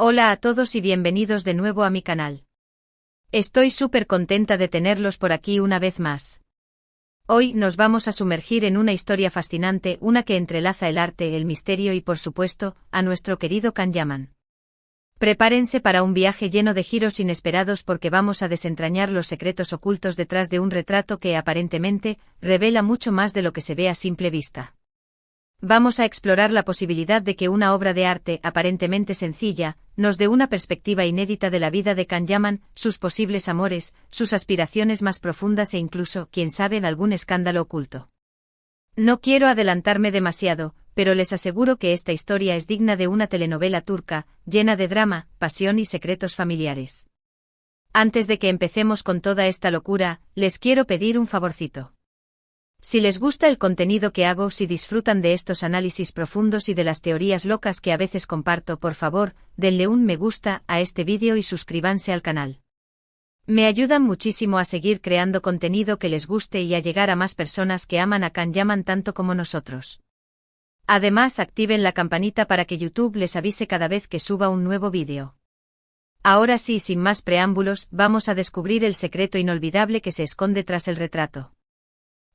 Hola a todos y bienvenidos de nuevo a mi canal. Estoy súper contenta de tenerlos por aquí una vez más. Hoy nos vamos a sumergir en una historia fascinante, una que entrelaza el arte, el misterio y por supuesto, a nuestro querido Can Yaman. Prepárense para un viaje lleno de giros inesperados porque vamos a desentrañar los secretos ocultos detrás de un retrato que aparentemente revela mucho más de lo que se ve a simple vista. Vamos a explorar la posibilidad de que una obra de arte aparentemente sencilla nos dé una perspectiva inédita de la vida de Can Yaman, sus posibles amores, sus aspiraciones más profundas e incluso, quién sabe, algún escándalo oculto. No quiero adelantarme demasiado, pero les aseguro que esta historia es digna de una telenovela turca, llena de drama, pasión y secretos familiares. Antes de que empecemos con toda esta locura, les quiero pedir un favorcito. Si les gusta el contenido que hago, si disfrutan de estos análisis profundos y de las teorías locas que a veces comparto, por favor, denle un me gusta a este vídeo y suscríbanse al canal. Me ayudan muchísimo a seguir creando contenido que les guste y a llegar a más personas que aman a Can Yaman tanto como nosotros. Además, activen la campanita para que YouTube les avise cada vez que suba un nuevo vídeo. Ahora sí, sin más preámbulos, vamos a descubrir el secreto inolvidable que se esconde tras el retrato.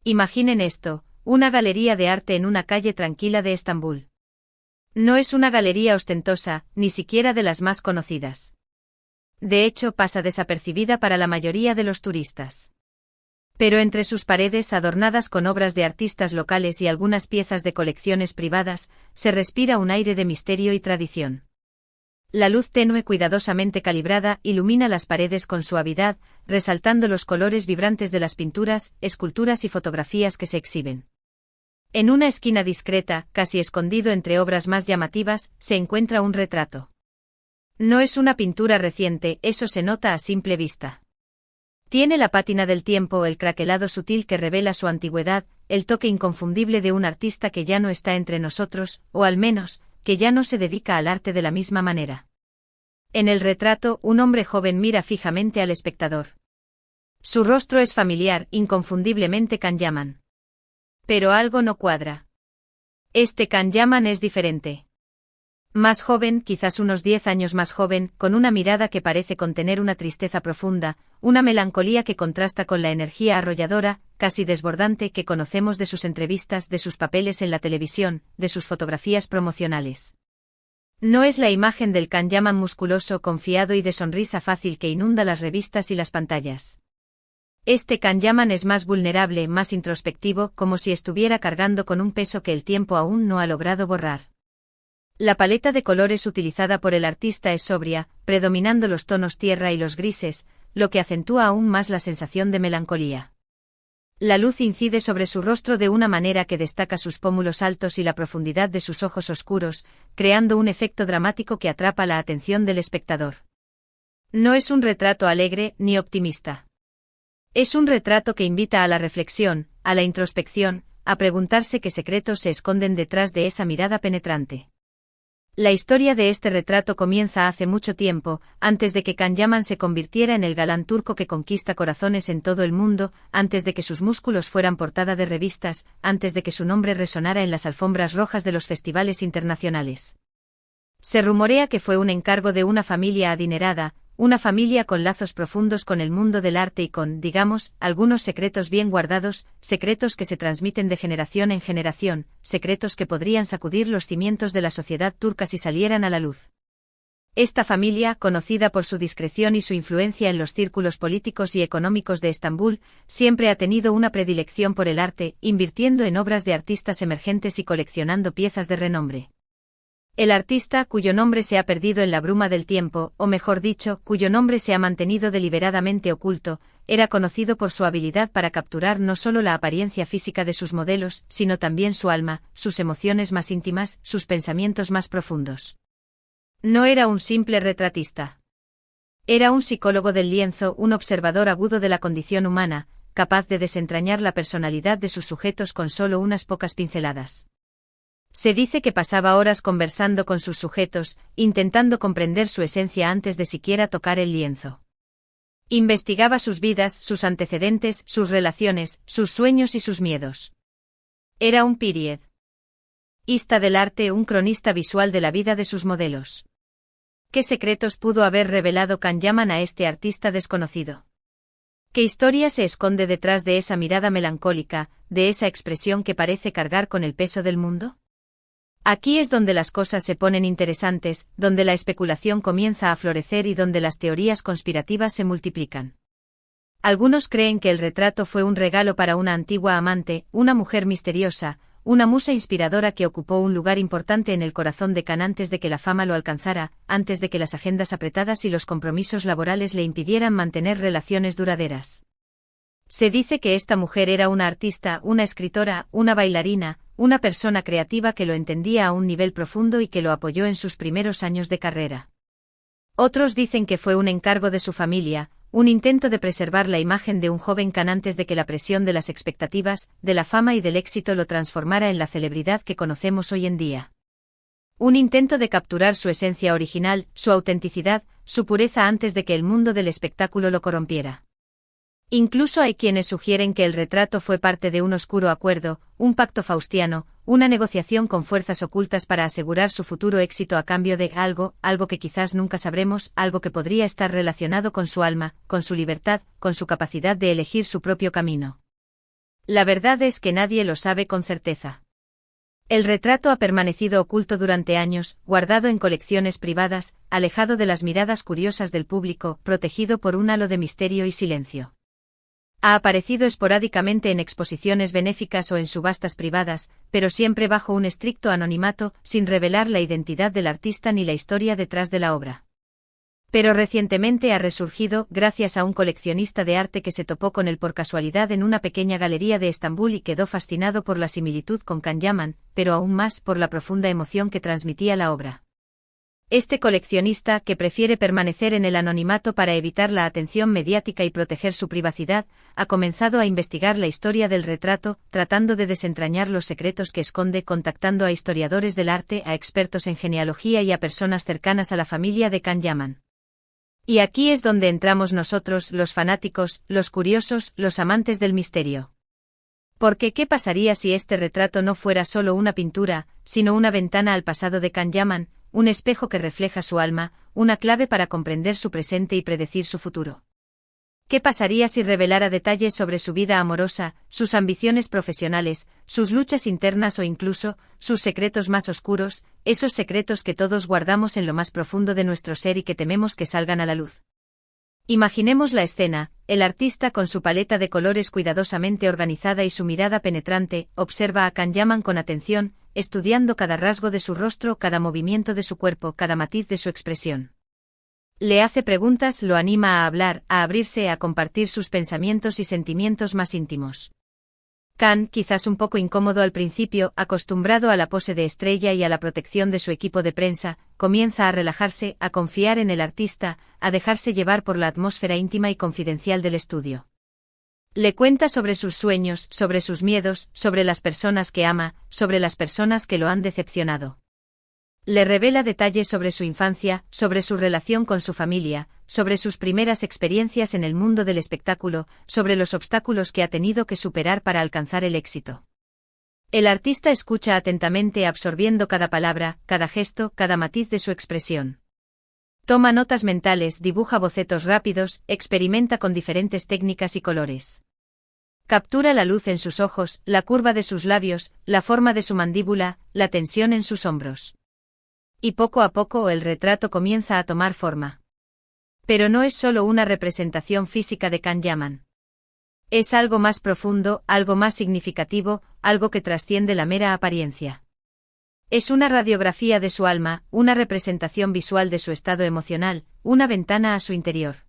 Imaginen esto, una galería de arte en una calle tranquila de Estambul. No es una galería ostentosa, ni siquiera de las más conocidas. De hecho, pasa desapercibida para la mayoría de los turistas. Pero entre sus paredes adornadas con obras de artistas locales y algunas piezas de colecciones privadas, se respira un aire de misterio y tradición. La luz tenue cuidadosamente calibrada ilumina las paredes con suavidad, resaltando los colores vibrantes de las pinturas, esculturas y fotografías que se exhiben. En una esquina discreta, casi escondido entre obras más llamativas, se encuentra un retrato. No es una pintura reciente, eso se nota a simple vista. Tiene la pátina del tiempo, el craquelado sutil que revela su antigüedad, el toque inconfundible de un artista que ya no está entre nosotros, o al menos, que ya no se dedica al arte de la misma manera. En el retrato, un hombre joven mira fijamente al espectador. Su rostro es familiar, inconfundiblemente Can Yaman. Pero algo no cuadra. Este Can Yaman es diferente. Más joven, quizás unos 10 años más joven, con una mirada que parece contener una tristeza profunda, una melancolía que contrasta con la energía arrolladora, casi desbordante que conocemos de sus entrevistas, de sus papeles en la televisión, de sus fotografías promocionales. No es la imagen del Can Yaman musculoso, confiado y de sonrisa fácil que inunda las revistas y las pantallas. Este Can Yaman es más vulnerable, más introspectivo, como si estuviera cargando con un peso que el tiempo aún no ha logrado borrar. La paleta de colores utilizada por el artista es sobria, predominando los tonos tierra y los grises, lo que acentúa aún más la sensación de melancolía. La luz incide sobre su rostro de una manera que destaca sus pómulos altos y la profundidad de sus ojos oscuros, creando un efecto dramático que atrapa la atención del espectador. No es un retrato alegre ni optimista. Es un retrato que invita a la reflexión, a la introspección, a preguntarse qué secretos se esconden detrás de esa mirada penetrante. La historia de este retrato comienza hace mucho tiempo, antes de que Can Yaman se convirtiera en el galán turco que conquista corazones en todo el mundo, antes de que sus músculos fueran portada de revistas, antes de que su nombre resonara en las alfombras rojas de los festivales internacionales. Se rumorea que fue un encargo de una familia adinerada, una familia con lazos profundos con el mundo del arte y con, digamos, algunos secretos bien guardados, secretos que se transmiten de generación en generación, secretos que podrían sacudir los cimientos de la sociedad turca si salieran a la luz. Esta familia, conocida por su discreción y su influencia en los círculos políticos y económicos de Estambul, siempre ha tenido una predilección por el arte, invirtiendo en obras de artistas emergentes y coleccionando piezas de renombre. El artista, cuyo nombre se ha perdido en la bruma del tiempo, o mejor dicho, cuyo nombre se ha mantenido deliberadamente oculto, era conocido por su habilidad para capturar no solo la apariencia física de sus modelos, sino también su alma, sus emociones más íntimas, sus pensamientos más profundos. No era un simple retratista. Era un psicólogo del lienzo, un observador agudo de la condición humana, capaz de desentrañar la personalidad de sus sujetos con solo unas pocas pinceladas. Se dice que pasaba horas conversando con sus sujetos, intentando comprender su esencia antes de siquiera tocar el lienzo. Investigaba sus vidas, sus antecedentes, sus relaciones, sus sueños y sus miedos. Era un periodista del arte, un cronista visual de la vida de sus modelos. ¿Qué secretos pudo haber revelado Kanyaman a este artista desconocido? ¿Qué historia se esconde detrás de esa mirada melancólica, de esa expresión que parece cargar con el peso del mundo? Aquí es donde las cosas se ponen interesantes, donde la especulación comienza a florecer y donde las teorías conspirativas se multiplican. Algunos creen que el retrato fue un regalo para una antigua amante, una mujer misteriosa, una musa inspiradora que ocupó un lugar importante en el corazón de Khan antes de que la fama lo alcanzara, antes de que las agendas apretadas y los compromisos laborales le impidieran mantener relaciones duraderas. Se dice que esta mujer era una artista, una escritora, una bailarina, una persona creativa que lo entendía a un nivel profundo y que lo apoyó en sus primeros años de carrera. Otros dicen que fue un encargo de su familia, un intento de preservar la imagen de un joven Khan antes de que la presión de las expectativas, de la fama y del éxito lo transformara en la celebridad que conocemos hoy en día. Un intento de capturar su esencia original, su autenticidad, su pureza antes de que el mundo del espectáculo lo corrompiera. Incluso hay quienes sugieren que el retrato fue parte de un oscuro acuerdo, un pacto faustiano, una negociación con fuerzas ocultas para asegurar su futuro éxito a cambio de algo que quizás nunca sabremos, algo que podría estar relacionado con su alma, con su libertad, con su capacidad de elegir su propio camino. La verdad es que nadie lo sabe con certeza. El retrato ha permanecido oculto durante años, guardado en colecciones privadas, alejado de las miradas curiosas del público, protegido por un halo de misterio y silencio. Ha aparecido esporádicamente en exposiciones benéficas o en subastas privadas, pero siempre bajo un estricto anonimato, sin revelar la identidad del artista ni la historia detrás de la obra. Pero recientemente ha resurgido, gracias a un coleccionista de arte que se topó con él por casualidad en una pequeña galería de Estambul y quedó fascinado por la similitud con Kanyaman, pero aún más por la profunda emoción que transmitía la obra. Este coleccionista, que prefiere permanecer en el anonimato para evitar la atención mediática y proteger su privacidad, ha comenzado a investigar la historia del retrato, tratando de desentrañar los secretos que esconde, contactando a historiadores del arte, a expertos en genealogía y a personas cercanas a la familia de Kanyaman. Y aquí es donde entramos nosotros, los fanáticos, los curiosos, los amantes del misterio. Porque ¿qué pasaría si este retrato no fuera solo una pintura, sino una ventana al pasado de Kanyaman, un espejo que refleja su alma, una clave para comprender su presente y predecir su futuro? ¿Qué pasaría si revelara detalles sobre su vida amorosa, sus ambiciones profesionales, sus luchas internas o incluso, sus secretos más oscuros, esos secretos que todos guardamos en lo más profundo de nuestro ser y que tememos que salgan a la luz? Imaginemos la escena: el artista con su paleta de colores cuidadosamente organizada y su mirada penetrante, observa a Kanyaman con atención, estudiando cada rasgo de su rostro, cada movimiento de su cuerpo, cada matiz de su expresión. Le hace preguntas, lo anima a hablar, a abrirse, a compartir sus pensamientos y sentimientos más íntimos. Khan, quizás un poco incómodo al principio, acostumbrado a la pose de estrella y a la protección de su equipo de prensa, comienza a relajarse, a confiar en el artista, a dejarse llevar por la atmósfera íntima y confidencial del estudio. Le cuenta sobre sus sueños, sobre sus miedos, sobre las personas que ama, sobre las personas que lo han decepcionado. Le revela detalles sobre su infancia, sobre su relación con su familia, sobre sus primeras experiencias en el mundo del espectáculo, sobre los obstáculos que ha tenido que superar para alcanzar el éxito. El artista escucha atentamente, absorbiendo cada palabra, cada gesto, cada matiz de su expresión. Toma notas mentales, dibuja bocetos rápidos, experimenta con diferentes técnicas y colores. Captura la luz en sus ojos, la curva de sus labios, la forma de su mandíbula, la tensión en sus hombros. Y poco a poco el retrato comienza a tomar forma. Pero no es solo una representación física de Kanyaman. Es algo más profundo, algo más significativo, algo que trasciende la mera apariencia. Es una radiografía de su alma, una representación visual de su estado emocional, una ventana a su interior.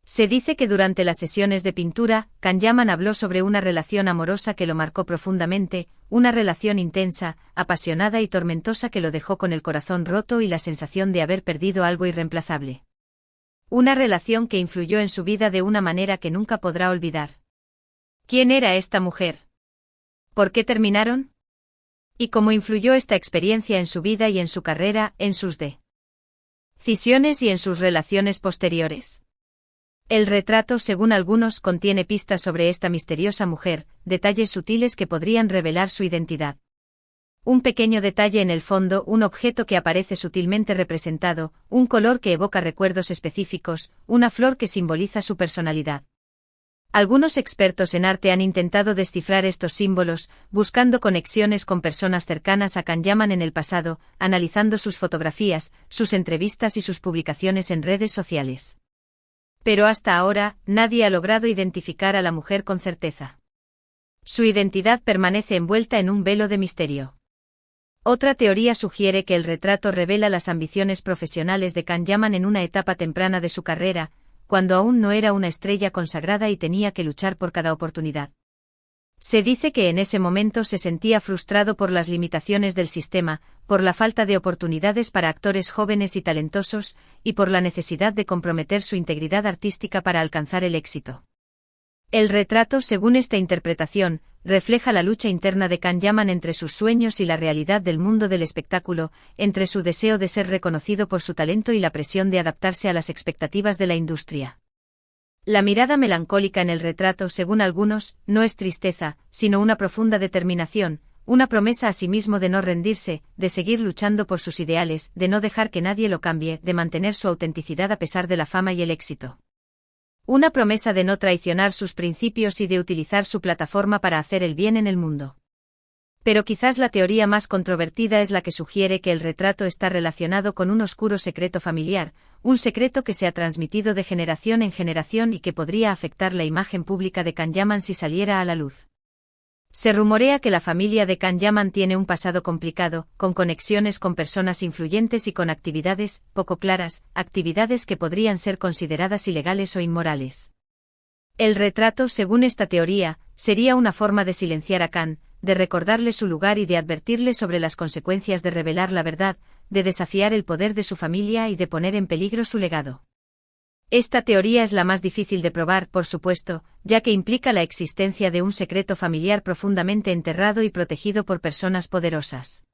Se dice que durante las sesiones de pintura, Kanyaman habló sobre una relación amorosa que lo marcó profundamente, una relación intensa, apasionada y tormentosa que lo dejó con el corazón roto y la sensación de haber perdido algo irreemplazable. Una relación que influyó en su vida de una manera que nunca podrá olvidar. ¿Quién era esta mujer? ¿Por qué terminaron? ¿Y cómo influyó esta experiencia en su vida y en su carrera, en sus decisiones y en sus relaciones posteriores? El retrato, según algunos, contiene pistas sobre esta misteriosa mujer, detalles sutiles que podrían revelar su identidad. Un pequeño detalle en el fondo, un objeto que aparece sutilmente representado, un color que evoca recuerdos específicos, una flor que simboliza su personalidad. Algunos expertos en arte han intentado descifrar estos símbolos, buscando conexiones con personas cercanas a Kanyaman en el pasado, analizando sus fotografías, sus entrevistas y sus publicaciones en redes sociales. Pero hasta ahora, nadie ha logrado identificar a la mujer con certeza. Su identidad permanece envuelta en un velo de misterio. Otra teoría sugiere que el retrato revela las ambiciones profesionales de Kanyaman en una etapa temprana de su carrera, cuando aún no era una estrella consagrada y tenía que luchar por cada oportunidad. Se dice que en ese momento se sentía frustrado por las limitaciones del sistema, por la falta de oportunidades para actores jóvenes y talentosos, y por la necesidad de comprometer su integridad artística para alcanzar el éxito. El retrato, según esta interpretación, refleja la lucha interna de Kanyaman entre sus sueños y la realidad del mundo del espectáculo, entre su deseo de ser reconocido por su talento y la presión de adaptarse a las expectativas de la industria. La mirada melancólica en el retrato, según algunos, no es tristeza, sino una profunda determinación, una promesa a sí mismo de no rendirse, de seguir luchando por sus ideales, de no dejar que nadie lo cambie, de mantener su autenticidad a pesar de la fama y el éxito. Una promesa de no traicionar sus principios y de utilizar su plataforma para hacer el bien en el mundo. Pero quizás la teoría más controvertida es la que sugiere que el retrato está relacionado con un oscuro secreto familiar, un secreto que se ha transmitido de generación en generación y que podría afectar la imagen pública de Kanyaman si saliera a la luz. Se rumorea que la familia de Kanyaman tiene un pasado complicado, con conexiones con personas influyentes y con actividades poco claras, actividades que podrían ser consideradas ilegales o inmorales. El retrato, según esta teoría, sería una forma de silenciar a Khan, de recordarle su lugar y de advertirle sobre las consecuencias de revelar la verdad, de desafiar el poder de su familia y de poner en peligro su legado. Esta teoría es la más difícil de probar, por supuesto, ya que implica la existencia de un secreto familiar profundamente enterrado y protegido por personas poderosas.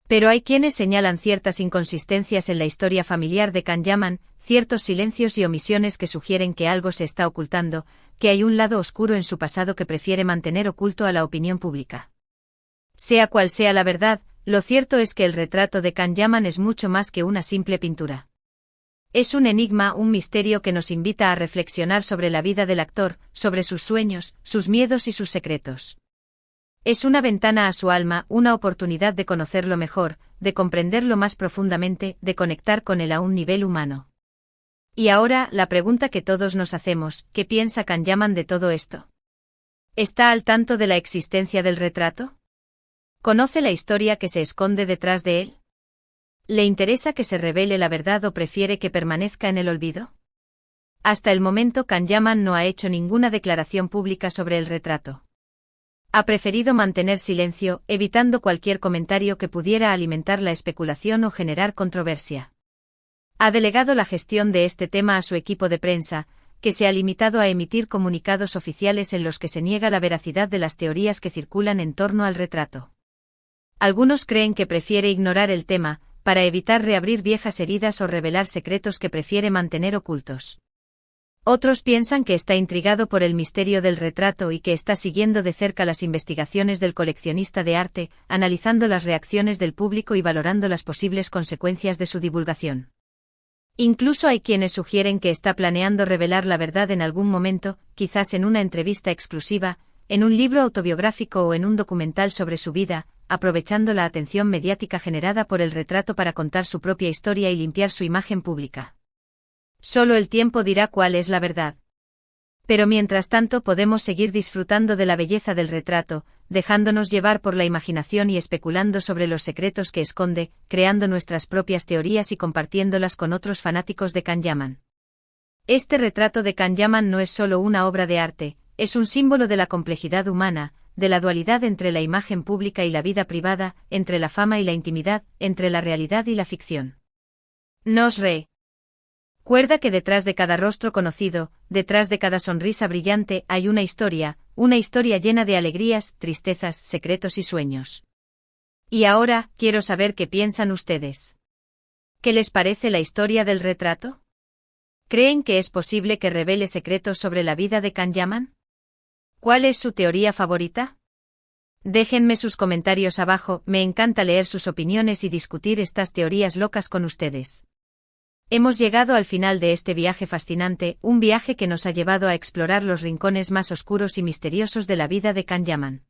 Pero hay quienes señalan ciertas inconsistencias en la historia familiar de Kanyaman, ciertos silencios y omisiones que sugieren que algo se está ocultando, que hay un lado oscuro en su pasado que prefiere mantener oculto a la opinión pública. Sea cual sea la verdad, lo cierto es que el retrato de Kanyaman es mucho más que una simple pintura. Es un enigma, un misterio que nos invita a reflexionar sobre la vida del actor, sobre sus sueños, sus miedos y sus secretos. Es una ventana a su alma, una oportunidad de conocerlo mejor, de comprenderlo más profundamente, de conectar con él a un nivel humano. Y ahora, la pregunta que todos nos hacemos, ¿qué piensa Kanyaman de todo esto? ¿Está al tanto de la existencia del retrato? ¿Conoce la historia que se esconde detrás de él? ¿Le interesa que se revele la verdad o prefiere que permanezca en el olvido? Hasta el momento Kanyaman no ha hecho ninguna declaración pública sobre el retrato. Ha preferido mantener silencio, evitando cualquier comentario que pudiera alimentar la especulación o generar controversia. Ha delegado la gestión de este tema a su equipo de prensa, que se ha limitado a emitir comunicados oficiales en los que se niega la veracidad de las teorías que circulan en torno al retrato. Algunos creen que prefiere ignorar el tema, para evitar reabrir viejas heridas o revelar secretos que prefiere mantener ocultos. Otros piensan que está intrigado por el misterio del retrato y que está siguiendo de cerca las investigaciones del coleccionista de arte, analizando las reacciones del público y valorando las posibles consecuencias de su divulgación. Incluso hay quienes sugieren que está planeando revelar la verdad en algún momento, quizás en una entrevista exclusiva, en un libro autobiográfico o en un documental sobre su vida, aprovechando la atención mediática generada por el retrato para contar su propia historia y limpiar su imagen pública. Solo el tiempo dirá cuál es la verdad. Pero mientras tanto podemos seguir disfrutando de la belleza del retrato, dejándonos llevar por la imaginación y especulando sobre los secretos que esconde, creando nuestras propias teorías y compartiéndolas con otros fanáticos de Kanyaman. Este retrato de Kanyaman no es solo una obra de arte, es un símbolo de la complejidad humana, de la dualidad entre la imagen pública y la vida privada, entre la fama y la intimidad, entre la realidad y la ficción. Nos recuerda que detrás de cada rostro conocido, detrás de cada sonrisa brillante, hay una historia llena de alegrías, tristezas, secretos y sueños. Y ahora, quiero saber qué piensan ustedes. ¿Qué les parece la historia del retrato? ¿Creen que es posible que revele secretos sobre la vida de Kanyaman? ¿Cuál es su teoría favorita? Déjenme sus comentarios abajo, me encanta leer sus opiniones y discutir estas teorías locas con ustedes. Hemos llegado al final de este viaje fascinante, un viaje que nos ha llevado a explorar los rincones más oscuros y misteriosos de la vida de Can Yaman.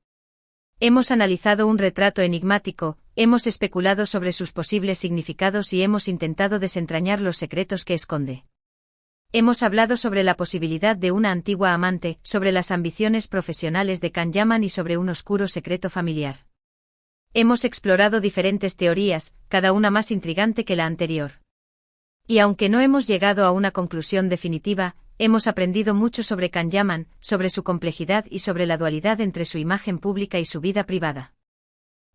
Hemos analizado un retrato enigmático, hemos especulado sobre sus posibles significados y hemos intentado desentrañar los secretos que esconde. Hemos hablado sobre la posibilidad de una antigua amante, sobre las ambiciones profesionales de Can Yaman y sobre un oscuro secreto familiar. Hemos explorado diferentes teorías, cada una más intrigante que la anterior. Y aunque no hemos llegado a una conclusión definitiva, hemos aprendido mucho sobre Can Yaman, sobre su complejidad y sobre la dualidad entre su imagen pública y su vida privada.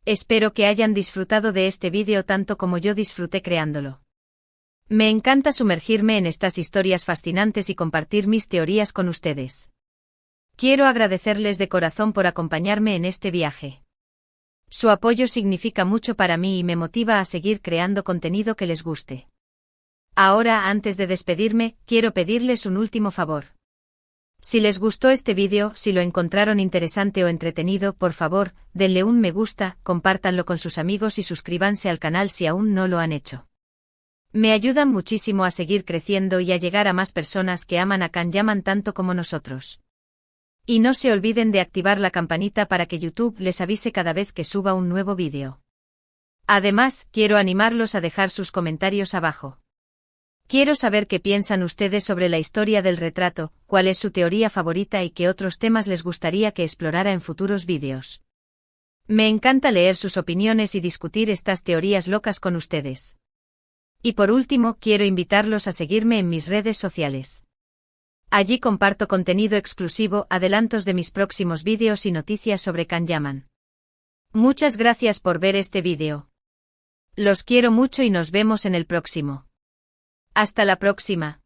Espero que hayan disfrutado de este vídeo tanto como yo disfruté creándolo. Me encanta sumergirme en estas historias fascinantes y compartir mis teorías con ustedes. Quiero agradecerles de corazón por acompañarme en este viaje. Su apoyo significa mucho para mí y me motiva a seguir creando contenido que les guste. Ahora, antes de despedirme, quiero pedirles un último favor. Si les gustó este vídeo, si lo encontraron interesante o entretenido, por favor, denle un me gusta, compártanlo con sus amigos y suscríbanse al canal si aún no lo han hecho. Me ayudan muchísimo a seguir creciendo y a llegar a más personas que aman a Can Yaman tanto como nosotros. Y no se olviden de activar la campanita para que YouTube les avise cada vez que suba un nuevo vídeo. Además, quiero animarlos a dejar sus comentarios abajo. Quiero saber qué piensan ustedes sobre la historia del retrato, cuál es su teoría favorita y qué otros temas les gustaría que explorara en futuros vídeos. Me encanta leer sus opiniones y discutir estas teorías locas con ustedes. Y por último, quiero invitarlos a seguirme en mis redes sociales. Allí comparto contenido exclusivo, adelantos de mis próximos vídeos y noticias sobre Can Yaman. Muchas gracias por ver este vídeo. Los quiero mucho y nos vemos en el próximo. Hasta la próxima.